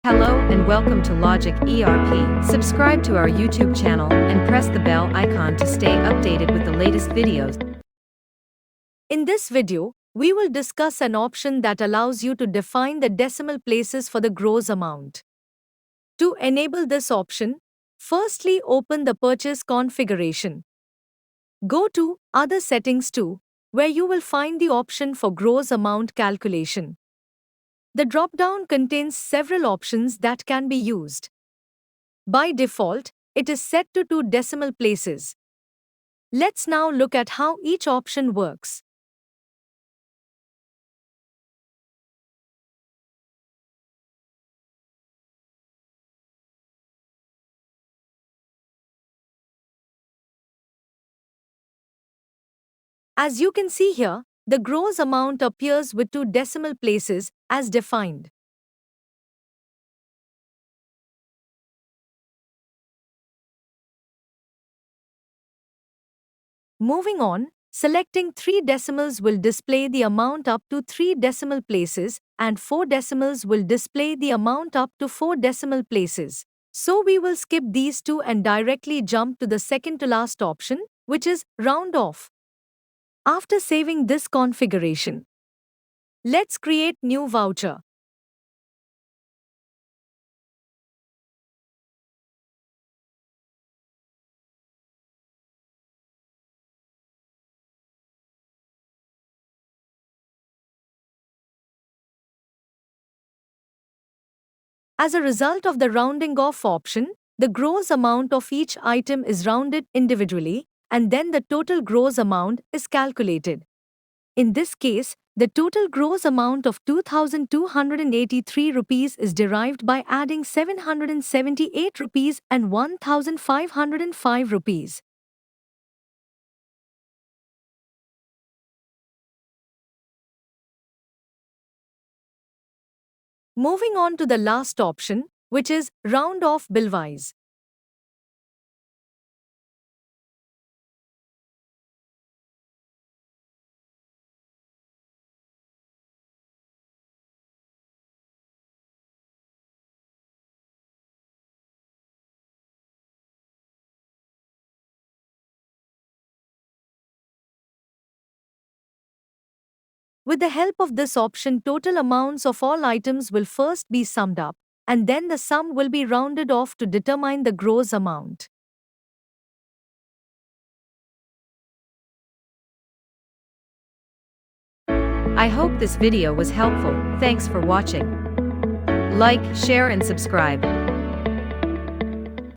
Hello and welcome to Logic ERP. Subscribe to our YouTube channel and press the bell icon to stay updated with the latest videos. In this video, we will discuss an option that allows you to define the decimal places for the gross amount. To enable this option, firstly open the purchase configuration. Go to Other Settings too, where you will find the option for gross amount calculation. The drop-down contains several options that can be used. By default, it is set to 2 decimal places. Let's now look at how each option works. As you can see here, the gross amount appears with 2 decimal places as defined. Moving on, selecting 3 decimals will display the amount up to 3 decimal places, and 4 decimals will display the amount up to 4 decimal places. So we will skip these two and directly jump to the second to last option, which is round off. After saving this configuration, let's create new voucher. As a result of the rounding off option, the gross amount of each item is rounded individually, and then the total gross amount is calculated. In this case, the total gross amount of 2,283 rupees is derived by adding 778 rupees and 1,505 rupees. Moving on to the last option, which is round off billwise. With the help of this option, total amounts of all items will first be summed up, and then the sum will be rounded off to determine the gross amount. I hope this video was helpful. Thanks for watching. Like, share and subscribe.